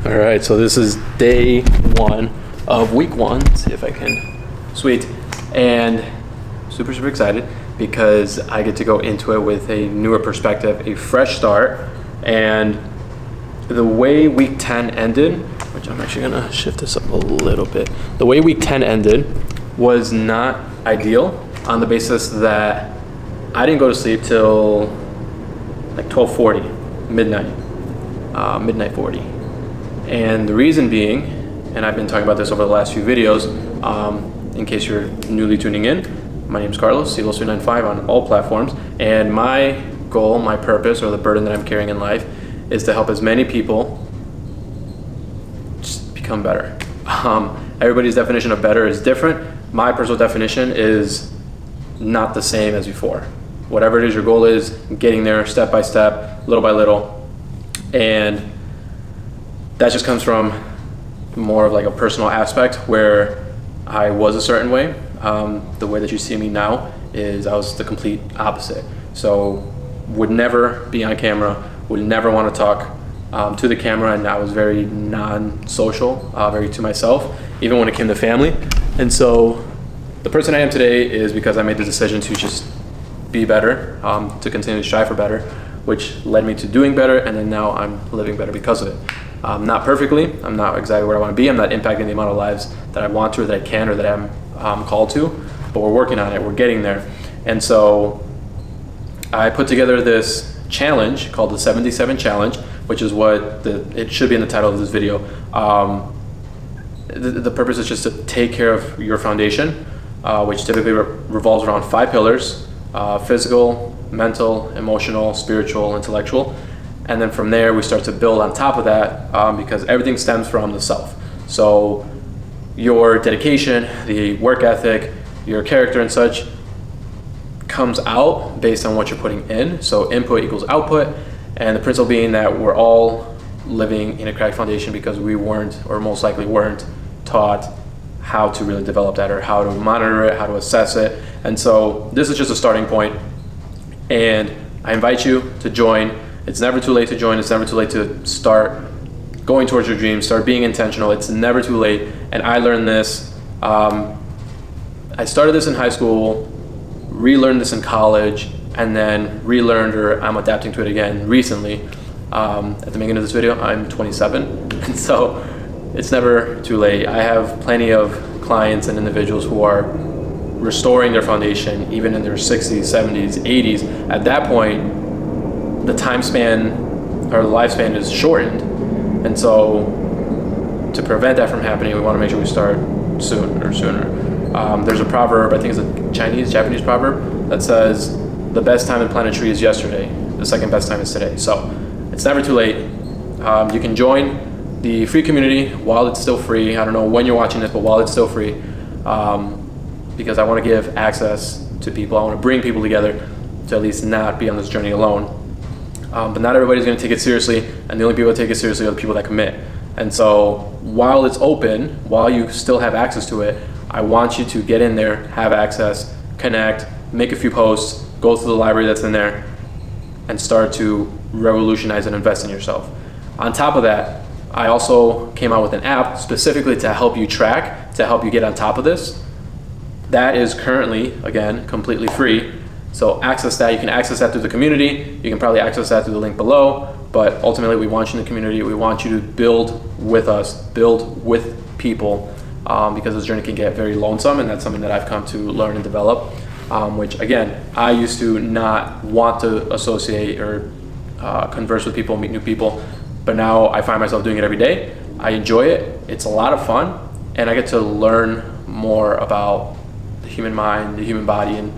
All right, so this is day one of week one. Let's see if I can. Sweet. And super excited because I get to go into it with a newer perspective, a fresh start. And the way week 10 ended, which I'm actually gonna shift this up a little bit. The way week 10 ended was not ideal on the basis that I didn't go to sleep till like 12:40, midnight 40. And the reason being, and I've been talking about this over the last few videos, in case you're newly tuning in, my name is Carlos, CLOS395 on all platforms, and my goal, my purpose, or the burden that I'm carrying in life is to help as many people just become better. Everybody's definition of better is different. My personal definition is not the same as before. Whatever it is your goal is, getting there step by step, little by little, and that just comes from more of like a personal aspect where I was a certain way. The way that you see me now is I was the complete opposite. So would never be on camera, would never want to talk to the camera, and I was very non-social, very to myself, even when it came to family. And so the person I am today is because I made the decision to just be better, to continue to strive for better, which led me to doing better, and then now I'm living better because of it. Not perfectly, I'm not exactly where I want to be, I'm not impacting the amount of lives that I want to, or that I can, or that I'm called to, but we're working on it, we're getting there. And so I put together this challenge called the 77 Challenge, which is what it should be in the title of this video. The purpose is just to take care of your foundation, which typically revolves around 5 pillars: physical, mental, emotional, spiritual, intellectual. And then from there, we start to build on top of that, because everything stems from the self. So your dedication, the work ethic, your character and such comes out based on what you're putting in. So input equals output. And the principle being that we're all living in a cracked foundation because we weren't, or most likely weren't, taught how to really develop that, or how to monitor it, how to assess it. And so this is just a starting point. And I invite you to join. It's never too late to join. It's never too late to start going towards your dreams, start being intentional. It's never too late. And I learned this. I started this in high school, relearned this in college, and then relearned, or I'm adapting to it again recently. At the beginning of this video, I'm 27. And so it's never too late. I have plenty of clients and individuals who are restoring their foundation, even in their 60s, 70s, 80s. At that point, the time span or the lifespan is shortened. And so to prevent that from happening, we want to make sure we start sooner. There's a proverb, I think it's a Japanese proverb, that says the best time to plant a tree is yesterday, the second best time is today. So it's never too late. You can join the free community while it's still free. I don't know when you're watching this, but while it's still free, because I want to give access to people. I want to bring people together to at least not be on this journey alone. But not everybody's going to take it seriously, and the only people that take it seriously are the people that commit. And so while it's open, while you still have access to it, I want you to get in there, have access, connect, make a few posts, go through the library that's in there, and start to revolutionize and invest in yourself. On top of that, I also came out with an app specifically to help you track, to help you get on top of this. That is currently, again, completely free. So access that. You can access that through the community. You can probably access that through the link below. But ultimately, we want you in the community. We want you to build with us, build with people, because this journey can get very lonesome, and that's something that I've come to learn and develop. Which again, I used to not want to associate or converse with people, meet new people, but now I find myself doing it every day. I enjoy it. It's a lot of fun, and I get to learn more about the human mind, the human body, and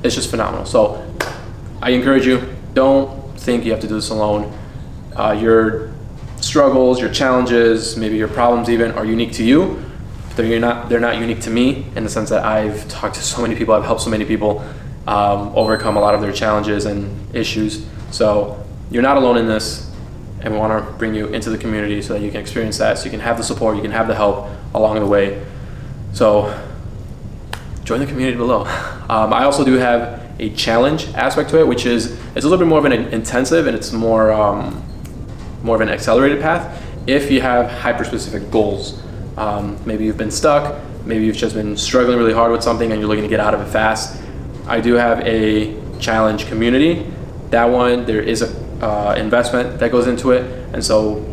it's just phenomenal. So I encourage you, don't think you have to do this alone. Your struggles, your challenges, maybe your problems even are unique to you. They're not unique to me, in the sense that I've talked to so many people, I've helped so many people overcome a lot of their challenges and issues. So you're not alone in this, and we want to bring you into the community so that you can experience that, so you can have the support, you can have the help along the way. So join the community below. I also do have a challenge aspect to it, which is, it's a little bit more of an intensive, and it's more of an accelerated path. if you have hyper-specific goals. Maybe you've been stuck, maybe you've just been struggling really hard with something and you're looking to get out of it fast. I do have a challenge community. That one, there is a investment that goes into it, and so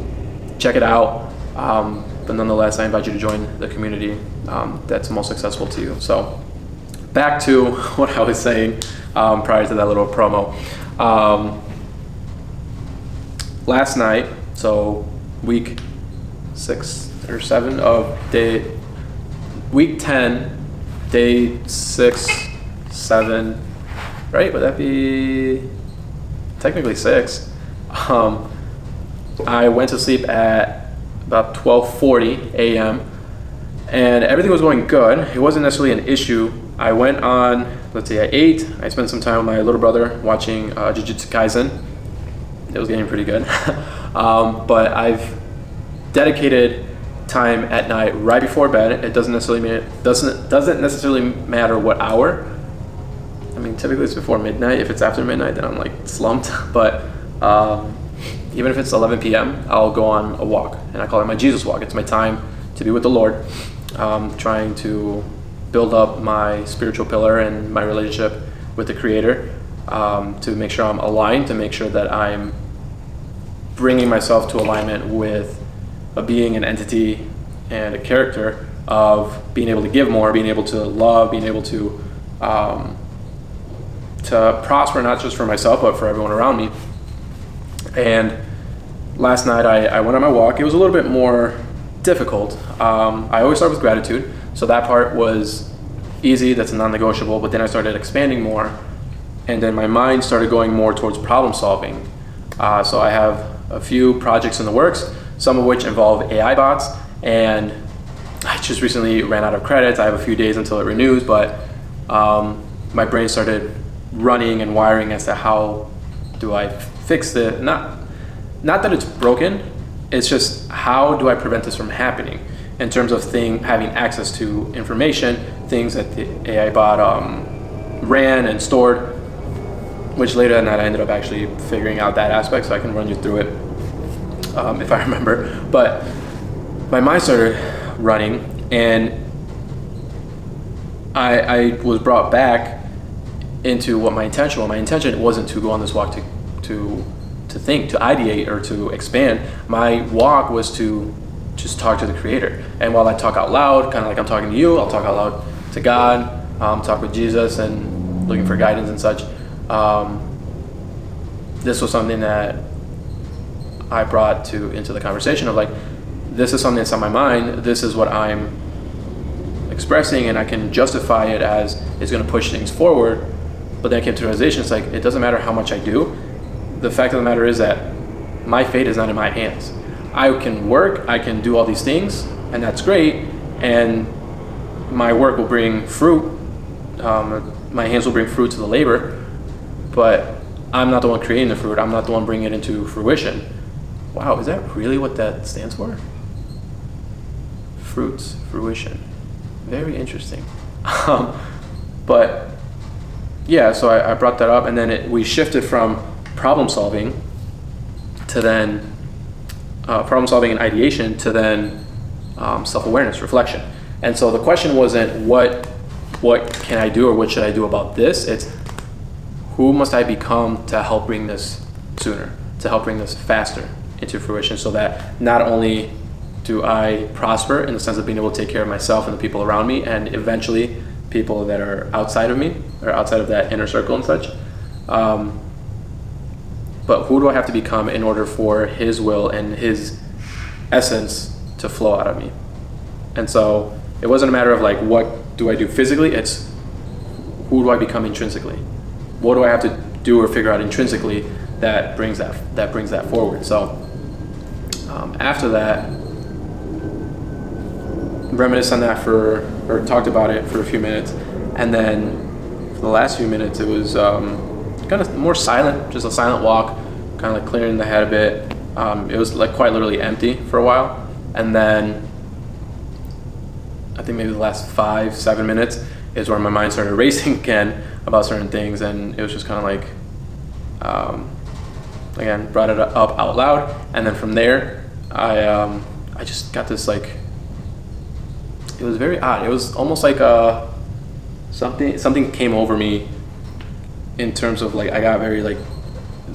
check it out. But nonetheless, I invite you to join the community that's most accessible to you. So back to what I was saying prior to that little promo. Last night, so week 6 or 7 of week 10, day 6, 7, right? Would that be technically 6? I went to sleep at about 12:40 a.m. and everything was going good. It wasn't necessarily an issue. I went on, let's say at 8, I spent some time with my little brother watching Jujutsu Kaisen. It was getting pretty good. But I've dedicated time at night right before bed. It doesn't necessarily matter what hour. I mean, typically it's before midnight. If it's after midnight, then I'm like slumped. But even if it's 11 p.m., I'll go on a walk, and I call it my Jesus walk. It's my time to be with the Lord, trying to build up my spiritual pillar and my relationship with the Creator, to make sure I'm aligned, to make sure that I'm bringing myself to alignment with a being, an entity, and a character of being able to give more, being able to love, being able to prosper, not just for myself, but for everyone around me. And last night I went on my walk. It was a little bit more difficult. I always start with gratitude, so that part was easy, that's a non-negotiable, but then I started expanding more, and then my mind started going more towards problem solving. So I have a few projects in the works, some of which involve AI bots, and I just recently ran out of credits. I have a few days until it renews, but my brain started running and wiring as to how do I fix it. Not that it's broken, it's just how do I prevent this from happening in terms of having access to information, things that the AI bot ran and stored, which later that night I ended up actually figuring out that aspect, so I can run you through it if I remember. But my mind started running, and I was brought back into what my intention was. My intention wasn't to go on this walk to think, to ideate, or to expand. My walk was to just talk to the Creator. And while I talk out loud, kind of like I'm talking to you, I'll talk out loud to God, talk with Jesus and looking for guidance and such. This was something that I brought into the conversation of like, this is something that's on my mind, this is what I'm expressing, and I can justify it as it's going to push things forward. But then I came to the realization, it's like, it doesn't matter how much I do. The fact of the matter is that my fate is not in my hands. I can work, I can do all these things, and that's great, and my work will bring fruit, my hands will bring fruit to the labor, but I'm not the one creating the fruit, I'm not the one bringing it into fruition. Wow, is that really what that stands for? Fruits, fruition. Very interesting. But yeah, so I brought that up, and then we shifted from problem solving to then problem solving and ideation to then self-awareness, reflection. And so the question wasn't what can I do or what should I do about this? It's who must I become to help bring this sooner, to help bring this faster into fruition, so that not only do I prosper in the sense of being able to take care of myself and the people around me, and eventually people that are outside of me or outside of that inner circle and such, but who do I have to become in order for His will and His essence to flow out of me? And so it wasn't a matter of like, what do I do physically? It's who do I become intrinsically? What do I have to do or figure out intrinsically that brings that forward? So after that, reminisced on that or talked about it for a few minutes, and then for the last few minutes it was kind of more silent, just a silent walk, kind of like clearing the head a bit. It was like quite literally empty for a while, and then I think maybe the last 5-7 minutes is where my mind started racing again about certain things, and it was just kind of like again, brought it up out loud, and then from there I just got this like, it was very odd. It was almost like something came over me in terms of like I got very like,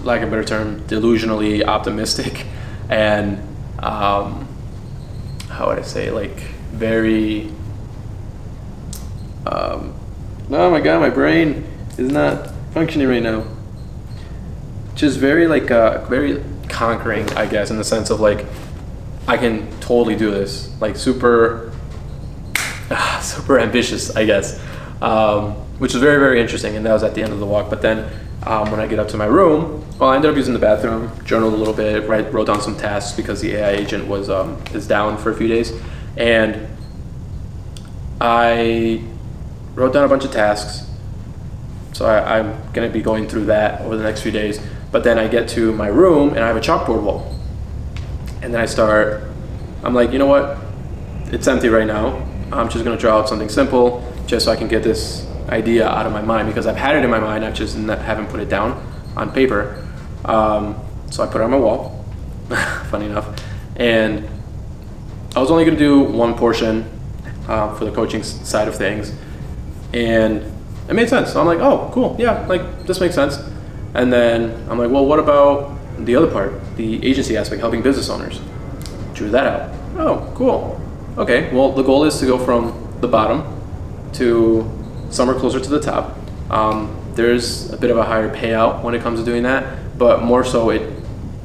lack of a better term, delusionally optimistic, and how would I say, like very oh my god, my brain is not functioning right now. Just very like very conquering, I guess, in the sense of like I can totally do this, like super ambitious, I guess, which was very, very interesting. And that was at the end of the walk. But then when I get up to my room, well, I ended up using the bathroom, journaled a little bit, wrote down some tasks because the AI agent was is down for a few days, and I wrote down a bunch of tasks. So I'm going to be going through that over the next few days. But then I get to my room and I have a chalkboard wall, and then I'm like, you know what? It's empty right now. I'm just going to draw out something simple just so I can get this idea out of my mind, because I've had it in my mind, I just haven't put it down on paper. So I put it on my wall, funny enough, and I was only going to do one portion for the coaching side of things, and it made sense. So I'm like, oh, cool, yeah, like this makes sense. And then I'm like, well, what about the other part, the agency aspect, helping business owners? Drew that out. Oh, cool. Okay, well, the goal is to go from the bottom to somewhere closer to the top. There's a bit of a higher payout when it comes to doing that, but more so it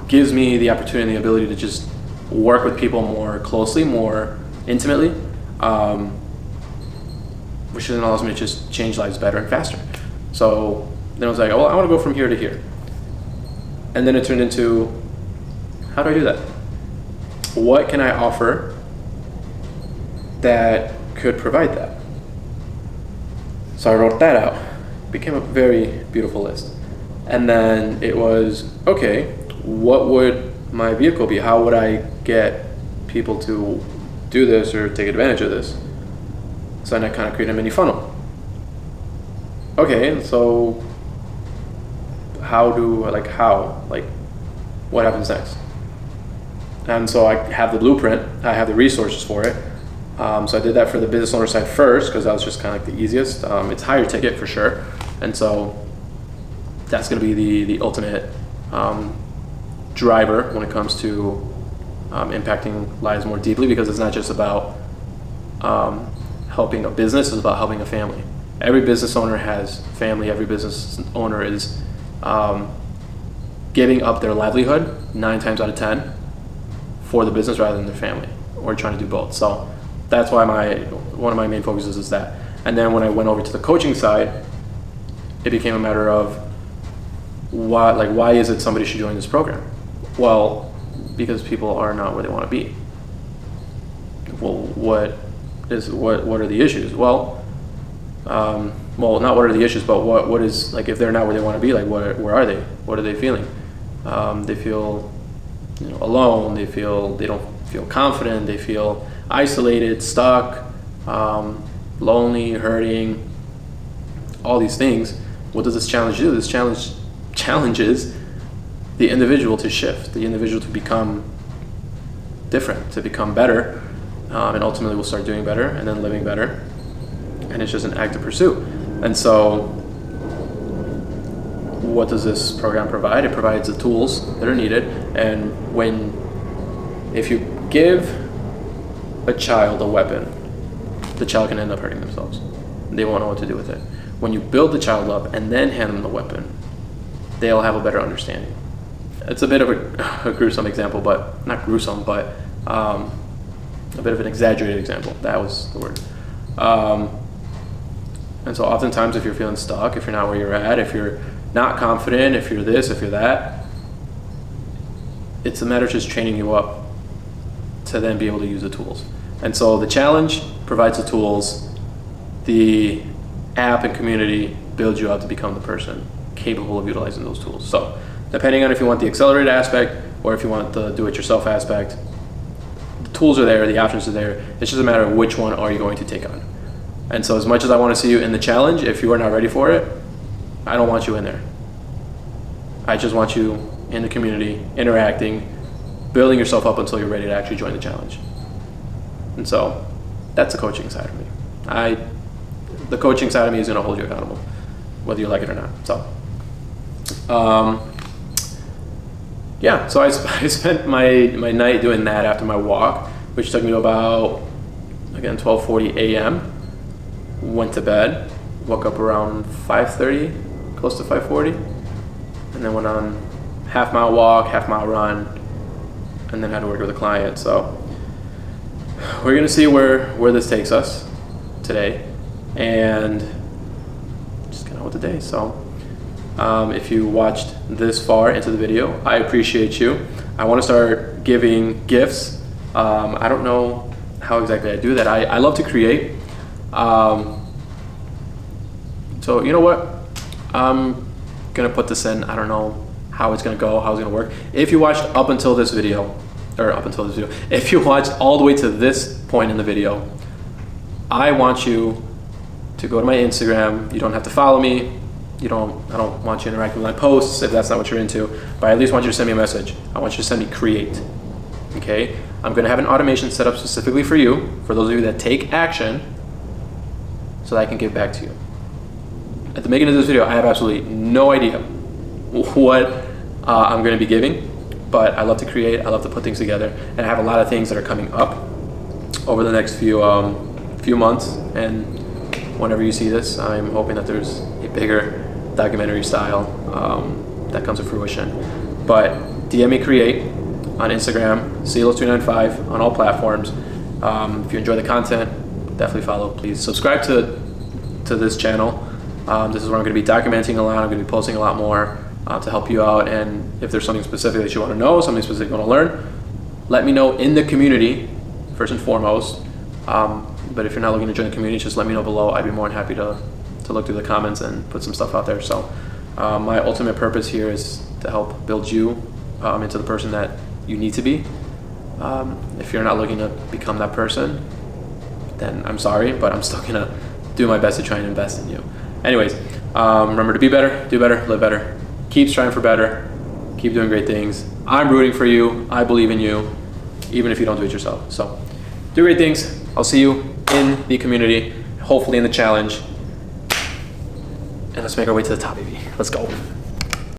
gives me the opportunity and the ability to just work with people more closely, more intimately, which then allows me to just change lives better and faster. So then I was like, well, I want to go from here to here. And then it turned into, how do I do that? What can I offer that could provide that? So I wrote that out. It became a very beautiful list. And then it was, okay, what would my vehicle be? How would I get people to do this or take advantage of this? So then I kind of created a mini funnel. Okay, so what happens next? And so I have the blueprint, I have the resources for it. So I did that for the business owner side first, because that was just kind of like the easiest. It's higher ticket for sure. And so that's going to be the ultimate driver when it comes to impacting lives more deeply, because it's not just about helping a business, it's about helping a family. Every business owner has family. Every business owner is giving up their livelihood 9 times out of 10 for the business rather than their family, or trying to do both. So that's why one of my main focuses is that. And then when I went over to the coaching side, it became a matter of why is it somebody should join this program? Well, because people are not where they want to be. Well, what are the issues? Well, not what are the issues, but what is, like, if they're not where they want to be, like where are they? What are they feeling? They feel alone. They don't feel confident. They feel isolated, stuck, lonely, hurting, all these things. What does this challenge do? This challenges the individual to shift, the individual to become different, to become better, and ultimately we'll start doing better and then living better. And it's just an active pursuit. And so what does this program provide? It provides the tools that are needed. And if you give a child a weapon, the child can end up hurting themselves. They won't know what to do with it. When you build the child up and then hand them the weapon, they'll have a better understanding. It's a bit of a gruesome example, but not gruesome, but a bit of an exaggerated example. That was the word. And so oftentimes if you're feeling stuck, if you're not where you're at, if you're not confident, if you're this, if you're that, it's a matter of just training you up to then be able to use the tools. And so the challenge provides the tools. The app and community builds you out to become the person capable of utilizing those tools. So depending on if you want the accelerated aspect or if you want the do-it-yourself aspect, the tools are there, the options are there. It's just a matter of which one are you going to take on. And so as much as I want to see you in the challenge, if you are not ready for it, I don't want you in there. I just want you in the community, interacting, building yourself up until you're ready to actually join the challenge. And so that's the coaching side of me. The coaching side of me is going to hold you accountable, whether you like it or not. So, yeah, so I spent my night doing that after my walk, which took me to about, again, 12:40 a.m. Went to bed, woke up around 5:30, close to 5:40, and then went on half-mile walk, half-mile run, and then had to work with a client. So we're gonna see where this takes us today, and just kind of what the day. So if you watched this far into the video, I appreciate you. I want to start giving gifts. I don't know how exactly I do that. I love to create. So you know what? I'm gonna put this in. I don't know how it's gonna go, how it's gonna work. If you watched up until this video, if you watched all the way to this point in the video, I want you to go to my Instagram. You don't have to follow me. I don't want you to interact with my posts if that's not what you're into, but I at least want you to send me a message. I want you to send me create. Okay? I'm gonna have an automation set up specifically for you, for those of you that take action, so that I can give back to you. At the beginning of this video, I have absolutely no idea what I'm gonna be giving, but I love to create, I love to put things together, and I have a lot of things that are coming up over the next few months, and whenever you see this, I'm hoping that there's a bigger documentary style that comes to fruition. But DM me create on Instagram, CLOS295 on all platforms. If you enjoy the content, definitely follow. Please subscribe to this channel. This is where I'm going to be documenting a lot. I'm going to be posting a lot more to help you out. And if there's something specific that you want to know, something specific you want to learn, let me know in the community first and foremost. But if you're not looking to join the community, just let me know below. I'd be more than happy to look through the comments and put some stuff out there. So my ultimate purpose here is to help build you into the person that you need to be. If you're not looking to become that person, then I'm sorry, but I'm still gonna do my best to try and invest in you. Anyways, remember to be better, do better, live better. Keep striving for better. Keep doing great things. I'm rooting for you. I believe in you, even if you don't do it yourself. So do great things. I'll see you in the community, hopefully in the challenge. And let's make our way to the top, baby. Let's go.